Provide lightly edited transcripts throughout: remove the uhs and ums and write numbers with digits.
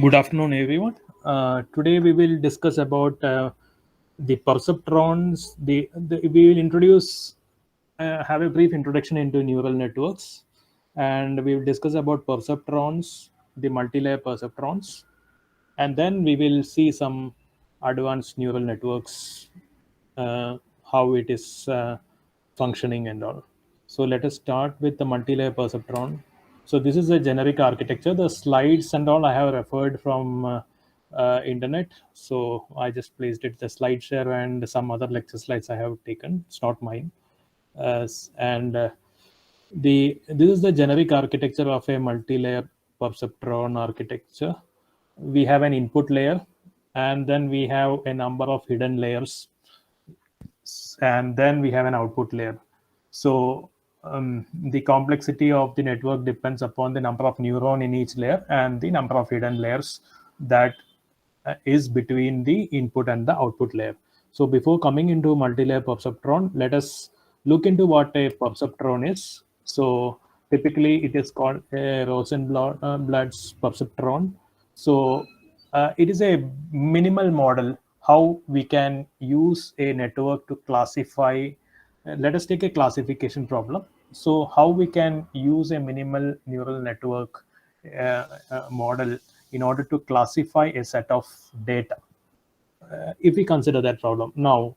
Good afternoon, everyone. Today we will discuss about the perceptrons. We will have a brief introduction into neural networks, and we will discuss about perceptrons, the multi-layer perceptrons, and then we will see some advanced neural networks, uh, how it is functioning and all. So let us start with the multi-layer perceptron. So this is a generic architecture. The slides and all I have referred from internet. So I just placed it the slide share and some other lecture slides I have taken. It's not mine. And the This is the generic architecture of a multi-layer perceptron architecture. We have an input layer, and then we have a number of hidden layers, and then we have an output layer. So the complexity of the network depends upon the number of neuron in each layer and the number of hidden layers that is between the input and the output layer. So before coming into multi-layer perceptron, let us look into what a perceptron is. So typically it is called a Rosenblad's perceptron. So it is a minimal model how we can use a network to classify. Let us take a classification problem. So how we can use a minimal neural network model in order to classify a set of data, if we consider that problem. Now,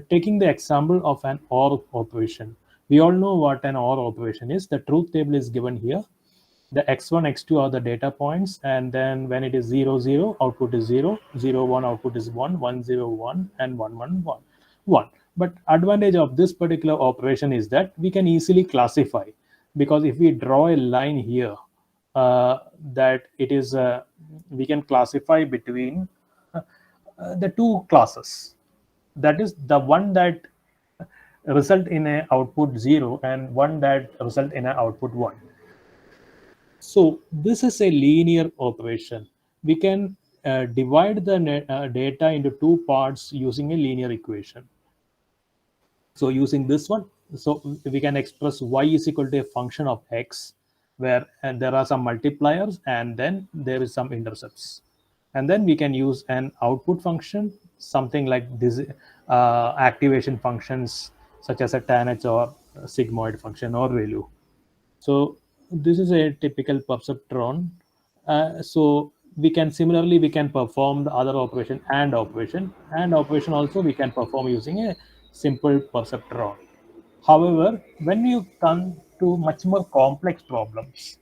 taking the example of an OR operation, we all know what an OR operation is. The truth table is given here. The x1, x2 are the data points, and then when it is 0, 0, output is 0, 0, 1, output is 1, 1, 0, 1, and 1, 1, 1, 1. But advantage of this particular operation is that we can easily classify, because if we draw a line here, that it is we can classify between the two classes. That is the one that result in a output 0 and one that result in an output 1. So this is a linear operation. We can divide the data into two parts using a linear equation. So using this one, so we can express y is equal to a function of x, where and there are some multipliers and then there is some intercepts. And then we can use an output function, something like this, activation functions such as a tanh or sigmoid function or ReLU. So this is a typical perceptron. So we can perform the other operation and operation also we can perform using a simple perceptron. However, when you come to much more complex problems,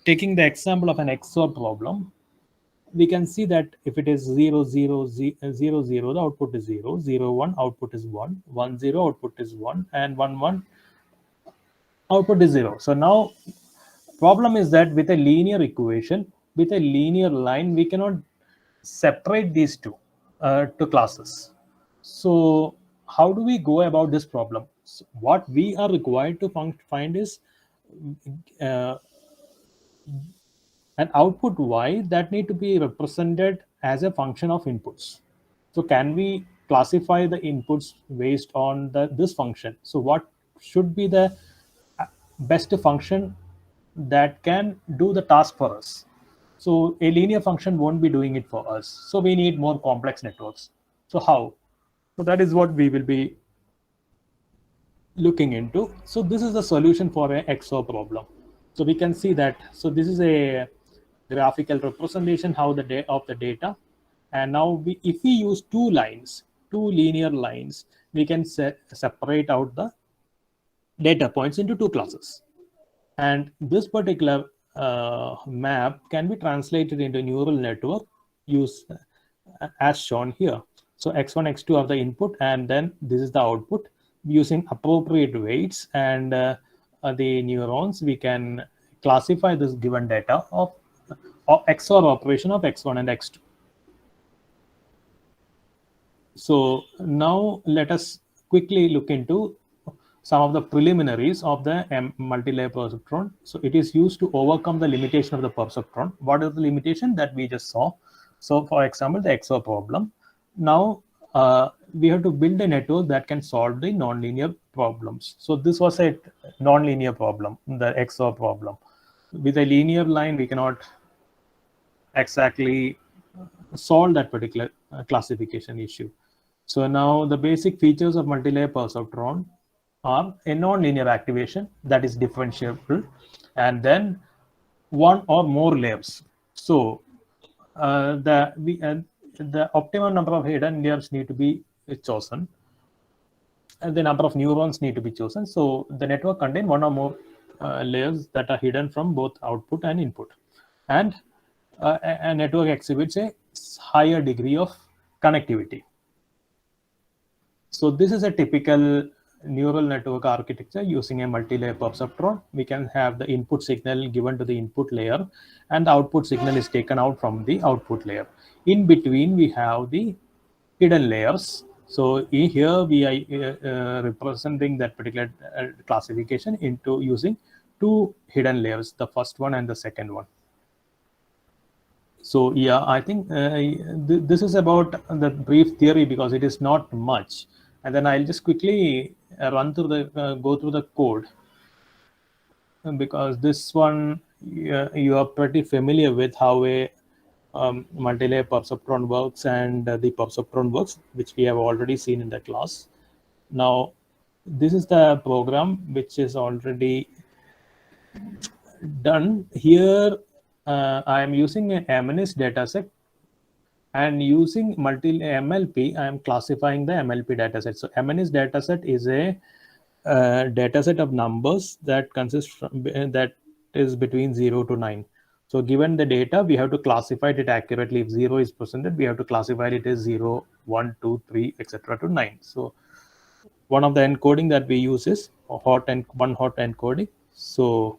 taking the example of an XOR problem, we can see that if it is 0 0 0 0, the output is 0, 0 1, output is 1, 1 0, output is 1, and 1 1, output is 0. So now problem is that with a linear equation, with a linear line, we cannot separate these two to classes. So how do we go about this problem? So what we are required to find is uh, an output y that need to be represented as a function of inputs. So can we classify the inputs based on this function? So what should be the uh, best function that can do the task for us? So a linear function won't be doing it for us. So we need more complex networks. So how? So that is what we will be looking into. So this is the solution for a XOR problem. So we can see that. So this is a graphical representation how of the data. And now if we use two linear lines, we can separate out the data points into two classes. And this particular map can be translated into neural network use as shown here. So x1, x2 are the input, and then this is the output. Using appropriate weights and the neurons, we can classify this given data of XOR operation of x1 and x2. So now let us quickly look into some of the preliminaries of the multi-layer perceptron. So it is used to overcome the limitation of the perceptron. What is the limitation that we just saw? So for example, the XOR problem. Now we have to build a network that can solve the nonlinear problems. So this was a nonlinear problem, the XOR problem. With a linear line, we cannot exactly solve that particular classification issue. So now the basic features of multi-layer perceptron are a non-linear activation that is differentiable, and then one or more layers. So the optimum number of hidden layers need to be chosen, and the number of neurons need to be chosen. So the network contain one or more layers that are hidden from both output and input, and a network exhibits a higher degree of connectivity. So this is a typical neural network architecture using a multi-layer perceptron. We can have the input signal given to the input layer, and the output signal is taken out from the output layer. In between, we have the hidden layers. So here we are representing that particular classification into using two hidden layers, the first one and the second one. So yeah, I think this is about the brief theory because it is not much, and then I'll just quickly run through the go through the code, because this one you are pretty familiar with how a multi-layer perceptron works, and the perceptron works, which we have already seen in the class. Now, this is the program which is already done. Here, I am using an MNIST dataset, and using multi MLP, I am classifying the MLP dataset. So MNIST dataset is a dataset of numbers that consists from that is between 0 to 9. So given the data, we have to classify it accurately. If 0 is presented, we have to classify it as 0, 1, 2, 3, etc. to 9. So one of the encoding that we use is one hot encoding. So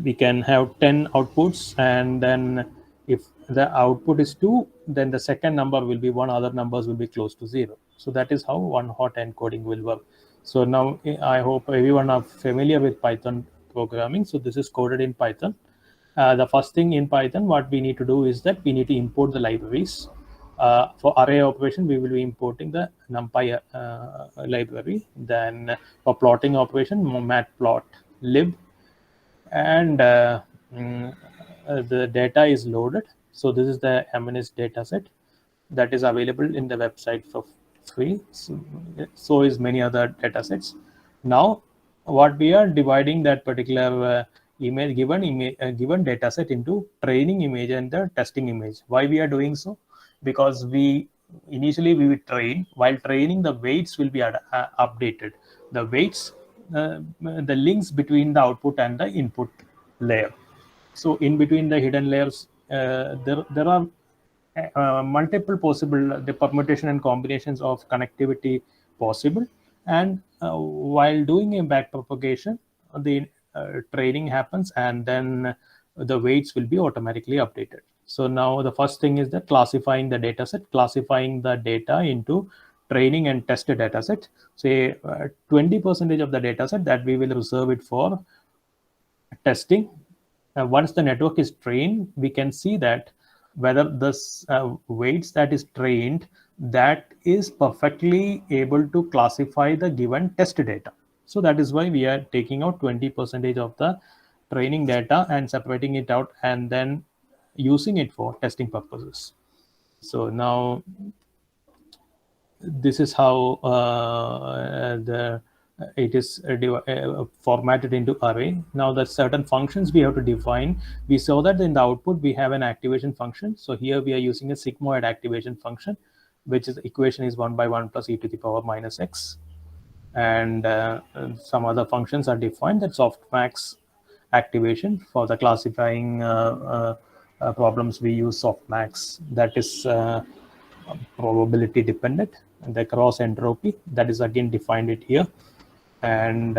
we can have 10 outputs, and then if the output is 2, then the second number will be 1, other numbers will be close to 0. So that is how one hot encoding will work. So now I hope everyone are familiar with Python programming. So this is coded in Python. The first thing in Python, what we need to do is that we need to import the libraries. For array operation, we will be importing the NumPy library. Then for plotting operation, matplotlib, and the data is loaded. So this is the MNIST dataset that is available in the website for free. So is many other datasets. Now, what we are dividing that particular given dataset into training image and the testing image. Why we are doing so? Because initially we will train. While training, the weights will be updated. The weights, the links between the output and the input layer. So in between the hidden layers, there are multiple possible the permutation and combinations of connectivity possible, and while doing a back propagation, the training happens, and then the weights will be automatically updated. So now the first thing is that classifying the data set, classifying the data into training and tested data set. Say 20% of the data set that we will reserve it for testing. Once the network is trained, we can see that whether this weights that is trained, that is perfectly able to classify the given test data. So that is why we are taking out 20% of the training data and separating it out, and then using it for testing purposes. So now this is how it is formatted into array. Now the certain functions we have to define. We saw that in the output we have an activation function. So here we are using a sigmoid activation function, which is equation is 1 by 1 plus e to the power minus x. And some other functions are defined, that softmax activation. For the classifying problems, we use softmax, that is probability dependent, and the cross entropy, that is again defined it here. And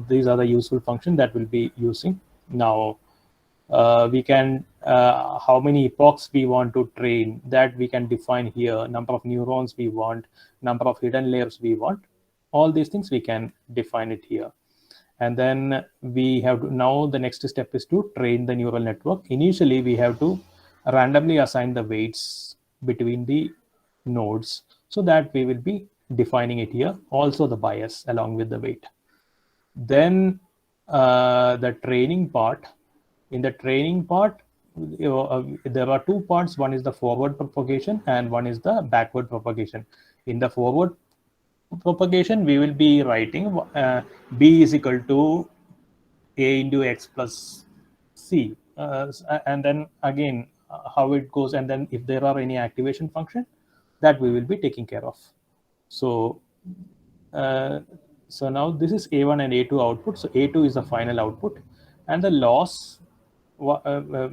these are the useful functions that we'll be using. Now we can how many epochs we want to train, that we can define here. Number of neurons we want, number of hidden layers we want, all these things we can define it here. And then we have to, now the next step is to train the neural network. Initially we have to randomly assign the weights between the nodes, so that we will be defining it here, also the bias along with the weight. Then the training part, in the training part there are two parts. One is the forward propagation and one is the backward propagation. In the forward propagation, we will be writing b is equal to a into x plus c, and then again how it goes, and then if there are any activation function, that we will be taking care of. So uh, so now this is A1 and A2 output. So A2 is the final output, and the loss,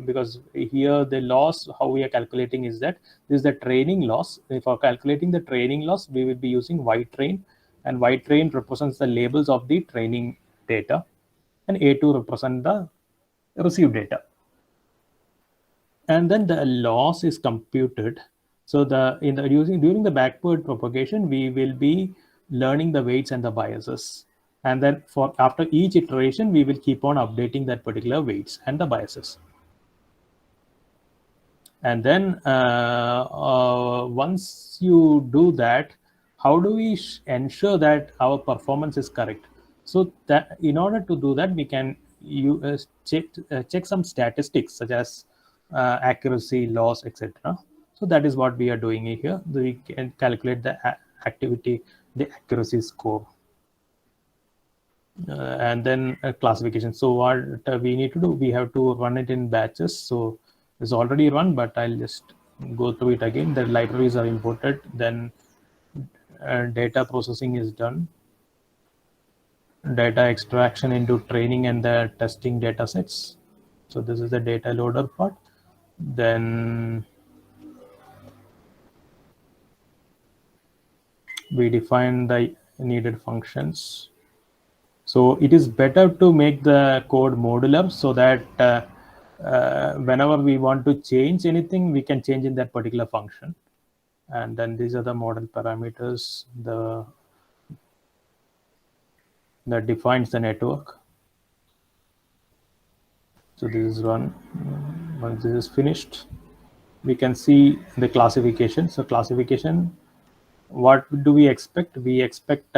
because here the loss, how we are calculating is that this is the training loss. For calculating the training loss, we will be using Y train, and Y train represents the labels of the training data, and A2 represent the received data. And then the loss is computed. So during the backward propagation, we will be learning the weights and the biases, and then for after each iteration, we will keep on updating that particular weights and the biases. And then once you do that, how do we ensure that our performance is correct? So that in order to do that, we can check some statistics such as accuracy, loss, etc. So that is what we are doing here. We can calculate the activity, the accuracy score. And then classification. So what we need to do, we have to run it in batches. So it's already run, but I'll just go through it again. The libraries are imported, then data processing is done, data extraction into training and the testing data sets. So this is the data loader part. Then we define the needed functions. So it is better to make the code modular so that whenever we want to change anything, we can change in that particular function. And then these are the model parameters that defines the network. So this is run. Once this is finished, we can see the classification. So classification, what do we expect? We expect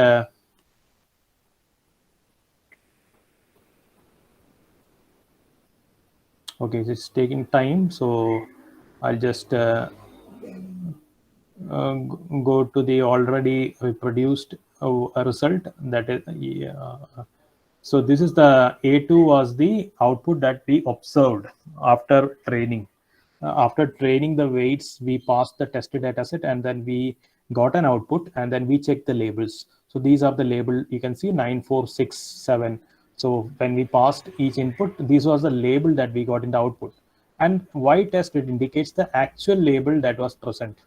okay, it's taking time, so I'll just go to the already reproduced result. That is, so this is the A2 was the output that we observed after training. After training the weights, we passed the tested data set, and then we got an output, and then we checked the labels. So these are the label. You can see 9467. So when we passed each input, this was the label that we got in the output. And Y test, it indicates the actual label that was present.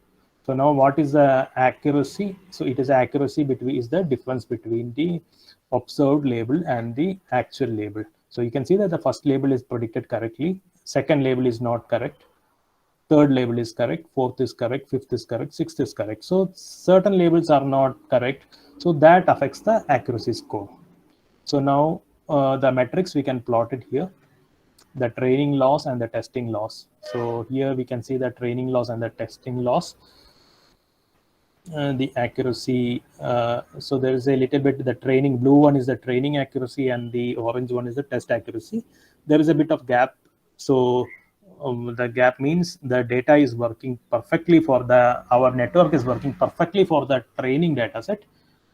So now what is the accuracy? So it is accuracy between, is the difference between the observed label and the actual label. So you can see that the first label is predicted correctly, second label is not correct, third label is correct, fourth is correct, fifth is correct, sixth is correct. So certain labels are not correct. So that affects the accuracy score. So now the metrics, we can plot it here, the training loss and the testing loss. So here we can see the training loss and the testing loss. The accuracy, so there is a little bit, the training, blue one is the training accuracy and the orange one is the test accuracy. There is a bit of gap. So the gap means the data is working perfectly for our network is working perfectly for the training data set,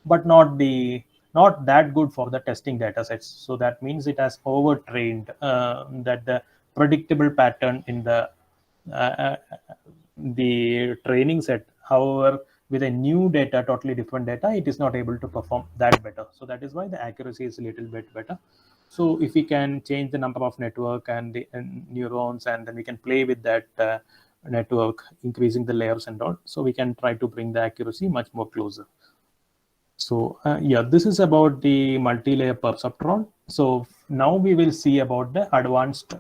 but not that good for the testing data sets. So that means it has overtrained, that the predictable pattern in the training set. However, with a new data, totally different data, it is not able to perform that better. So that is why the accuracy is a little bit better. So if we can change the number of network and the neurons, and then we can play with that network, increasing the layers and all, so we can try to bring the accuracy much more closer. So yeah, this is about the multi-layer perceptron. So now we will see about the advanced,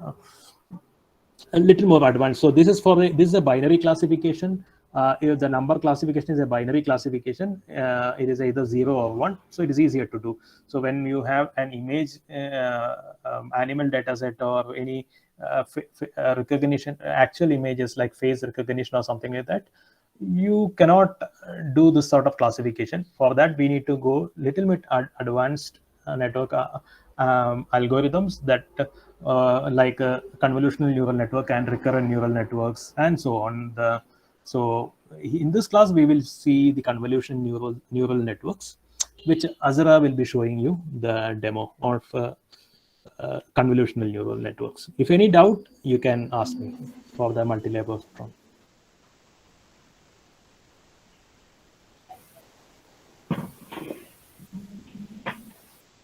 a little more advanced. So this is this is a binary classification. If the number classification is a binary classification, it is either 0 or 1. So it is easier to do. So when you have an image, animal data set, or any recognition, actual images like face recognition or something like that, you cannot do this sort of classification. For that, we need to go little bit advanced network algorithms that like a convolutional neural network and recurrent neural networks and so on. So in this class we will see the convolution neural networks, which Azra will be showing you the demo of convolutional neural networks. If any doubt, you can ask me for the multi-layer perceptron.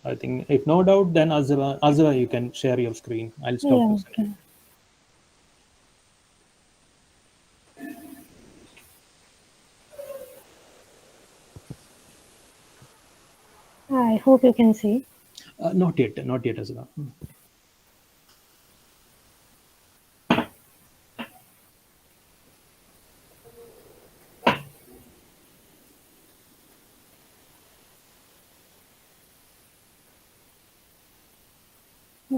I think if no doubt, then Azra, you can share your screen. I'll stop Yeah, presenting. okay. I hope you can see. Not yet, Azra.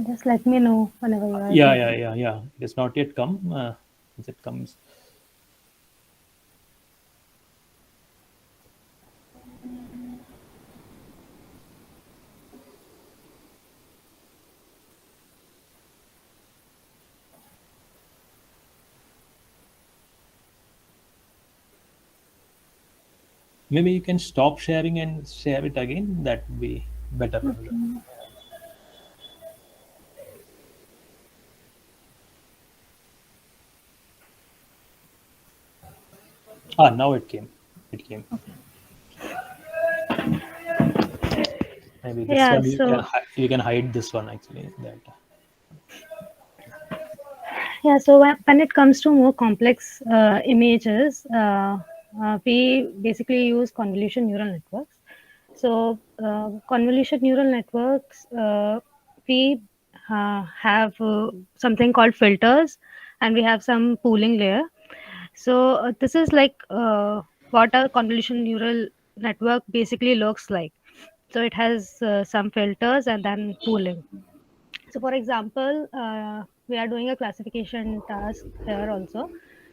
Just let me know whenever you are ready. Yeah. It has not yet come. Once it comes, maybe you can stop sharing and share it again. That would be better. Now it came. It came. Maybe this Yeah, one so you can hide this one actually. That yeah, so when it comes to more complex images, we basically use convolution neural networks. So convolution neural networks, we have something called filters, and we have some pooling layer. So this is like what a convolution neural network basically looks like. So it has some filters and then pooling. So for example, we are doing a classification task here also,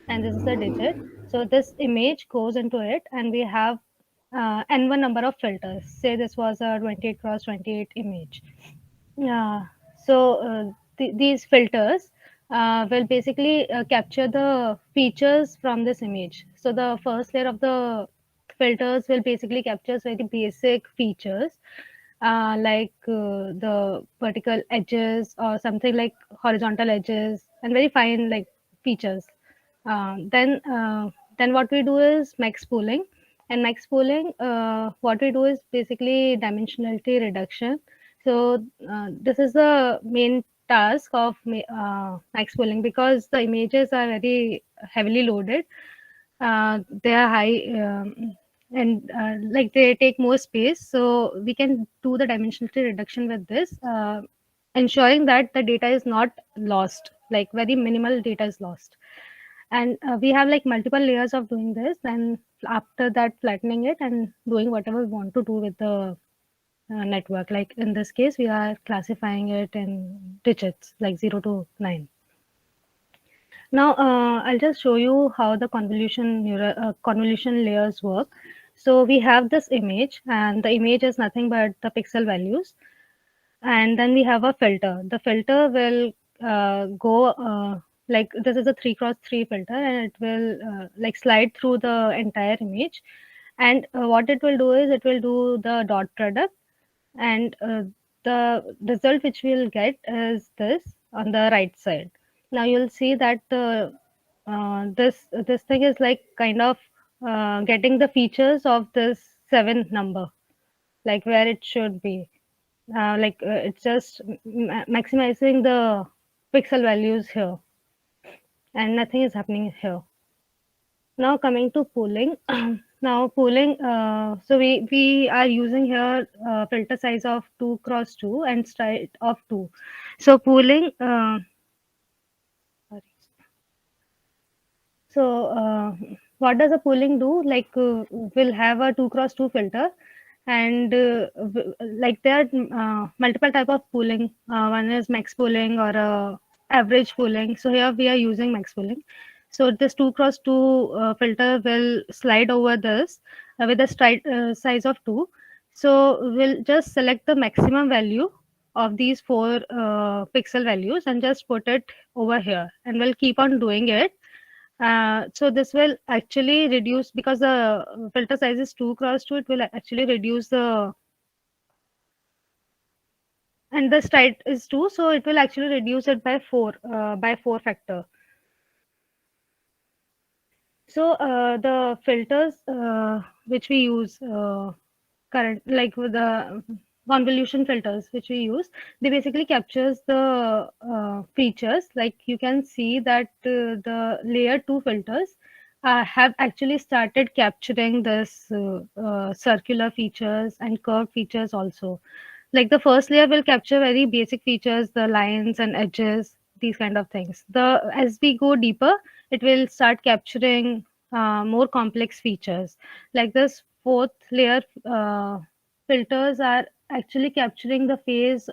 and this is a digit. So this image goes into it, and we have n1 number of filters. Say this was a 28 cross 28 image. Yeah. So these filters will basically capture the features from this image. So the first layer of the filters will basically capture very basic features, the vertical edges or something like horizontal edges and very fine like features. Then what we do is max pooling, and max pooling, what we do is basically dimensionality reduction. So this is the main task of max pooling, because the images are very heavily loaded. They are high, and like they take more space. So we can do the dimensionality reduction with this, ensuring that the data is not lost, like very minimal data is lost. And we have like multiple layers of doing this, and after that flattening it and doing whatever we want to do with the network. Like in this case, we are classifying it in digits like 0 to 9. Now, I'll just show you how the convolution layers work. So we have this image, and the image is nothing but the pixel values. And then we have a filter. The filter will go like this is a 3 cross 3 filter, and it will like slide through the entire image. And what it will do is it will do the dot product, and the result which we'll get is this on the right side. Now you'll see that the this thing is like kind of getting the features of this 7 number, like where it should be. It's just maximizing the pixel values here, and nothing is happening here. Now coming to pooling. Now pooling, so we are using here filter size of 2 cross 2 and stride of 2. So pooling, sorry. So what does a pooling do? Like we'll have a 2 cross 2 filter, and like there are multiple type of pooling. One is max pooling or average pooling. So here we are using max pooling. So this 2 cross 2 filter will slide over this with a stride size of 2. So we'll just select the maximum value of these four pixel values and just put it over here, and we'll keep on doing it. So this will actually reduce, because the filter size is 2 cross 2, it will actually reduce the, and the height is 2, so it will actually reduce it by 4 factor. So the filters which we use like with the convolution filters which we use, they basically captures the features. Like you can see that the layer 2 filters have actually started capturing this circular features and curved features also. Like the first layer will capture very basic features, the lines and edges, these kind of things. The as we go deeper, it will start capturing more complex features. Like this fourth layer filters are actually capturing the face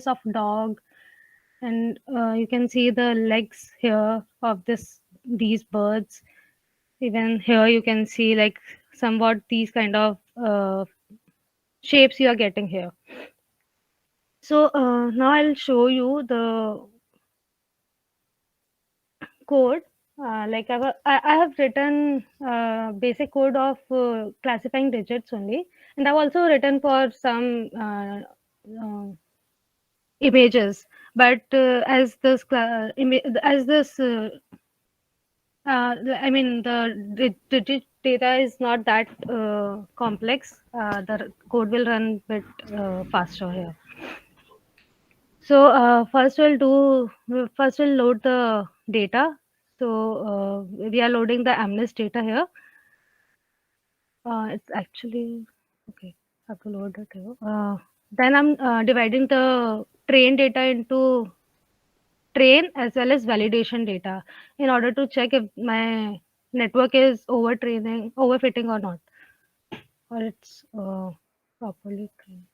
of dog, and you can see the legs here of these birds. Even here you can see like somewhat these kind of shapes you are getting here. So now I'll show you the code. Like I have written basic code of classifying digits only, and I've also written for some images. But as this I mean the digit data is not that complex. The code will run bit faster here. So first we'll load the data. So we are loading the Amnes data here. It's actually okay. I have to load it here. Then I'm dividing the train data into train as well as validation data in order to check if my network is overfitting or not, or it's properly trained.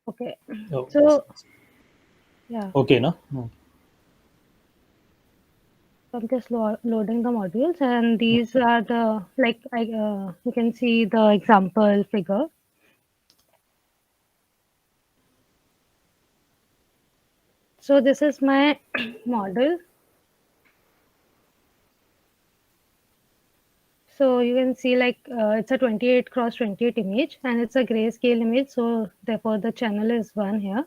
Okay. Oh, So yeah. okay, no? Hmm. I'm just loading the modules, and these are the, like you can see the example figure. So this is my model. So you can see like it's a 28 cross 28 image, and it's a grayscale image. So therefore the channel is 1 here.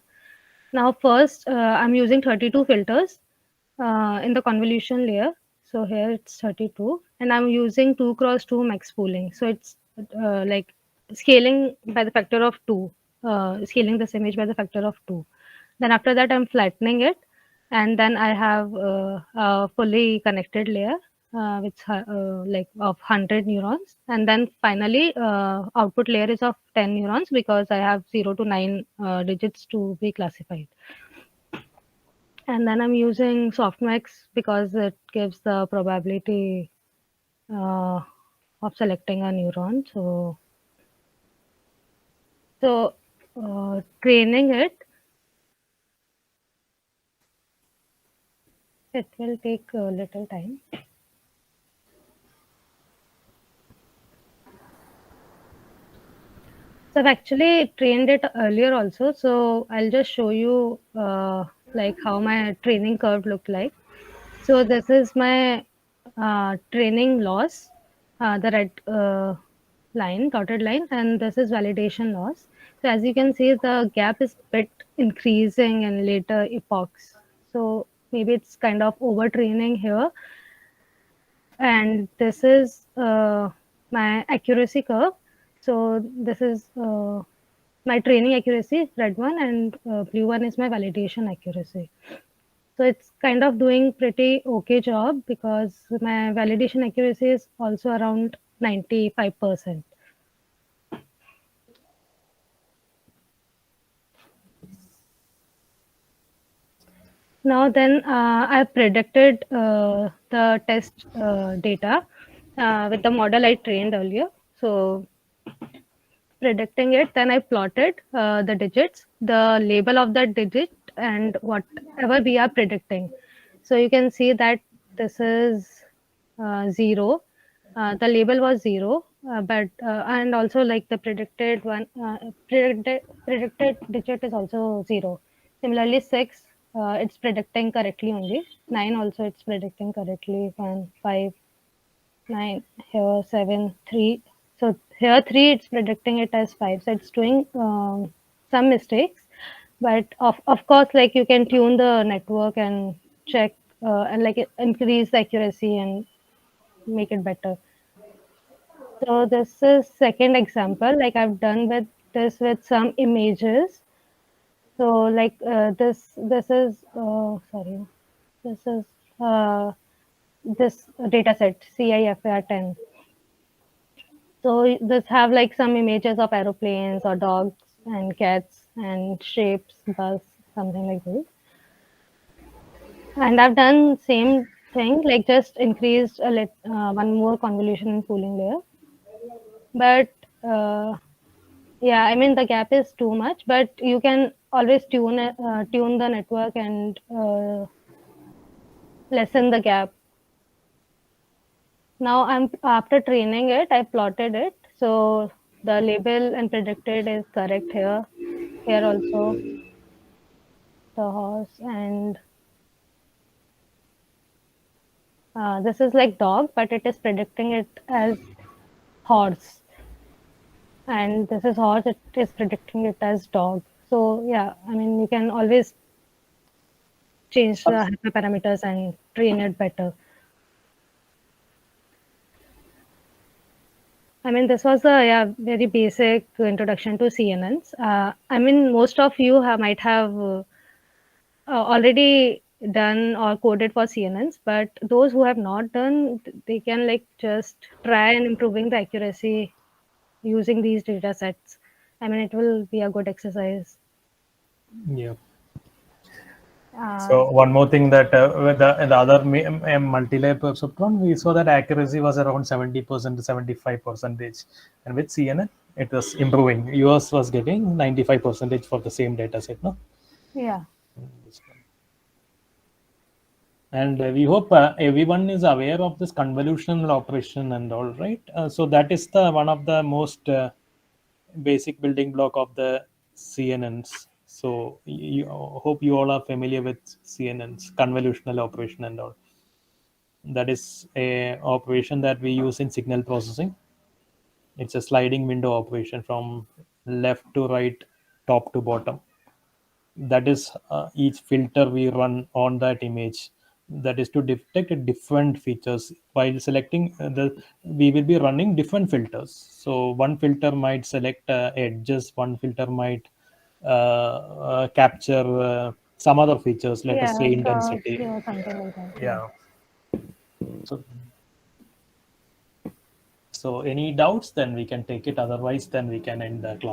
Now first I'm using 32 filters in the convolution layer. So here it's 32, and I'm using 2 cross 2 max pooling. So it's like scaling by the factor of 2, scaling this image by the factor of 2. Then after that I'm flattening it, and then I have a fully connected layer with like of 100 neurons, and then finally output layer is of 10 neurons because I have 0 to 9 digits to be classified. And then I'm using softmax because it gives the probability uh, of selecting a neuron. So training it will take a little time. So I've actually trained it earlier also. So I'll just show you like how my training curve looked like. So this is my training loss, the red line, dotted line, and this is validation loss. So as you can see, the gap is bit increasing in later epochs. So maybe it's kind of overtraining here. And this is my accuracy curve. So this is my training accuracy, red one, and blue one is my validation accuracy. So it's kind of doing pretty okay job because my validation accuracy is also around 95%. Now then I predicted the test data with the model I trained earlier. So predicting it, then I plotted the digits, the label of that digit, and whatever we are predicting. So you can see that this is 0. The label was 0. but and also like the predicted one, predicted digit is also 0. Similarly, 6, it's predicting correctly only. 9 also it's predicting correctly. 1, 5, 9, here 7, 3. So here 3 it's predicting it as 5. So it's doing some mistakes, but of course, like you can tune the network and check and like increase the accuracy and make it better. So this is second example. Like I've done with this with some images. So like this is sorry, this is this data set CIFAR10. So this have like some images of aeroplanes or dogs and cats and shapes, bus, something like this. And I've done same thing, like just increased one more convolution and pooling layer. But yeah, I mean the gap is too much, but you can always tune the network and lessen the gap. Now I'm after training it, I plotted it. So the label and predicted is correct here. Here also the horse and this is like dog, but it is predicting it as horse. And this is horse, it is predicting it as dog. So yeah, I mean you can always change the hyperparameters and train it better. I mean, this was a very basic introduction to CNNs. I mean, most of you might have already done or coded for CNNs, but those who have not done, they can like just try and improving the accuracy using these data sets. I mean, it will be a good exercise. Yeah. Uh, So one more thing that with the other multi-layer perceptron, we saw that accuracy was around 70% to 75%, and with CNN, it was improving. US was getting 95% for the same data set, no? yeah. And we hope everyone is aware of this convolutional operation and all, right? So that is the one of the most basic building block of the CNNs. So hope you all are familiar with CNNs, convolutional operation and all. That is a operation that we use in signal processing. It's a sliding window operation from left to right, top to bottom. That is each filter we run on that image, that is to detect different features. While selecting we will be running different filters. So one filter might select edges, one filter might capture some other features, let us Yeah, say curves, intensity. yeah, something like that. Yeah. Yeah. So any doubts, then we can take it, otherwise then we can end the class.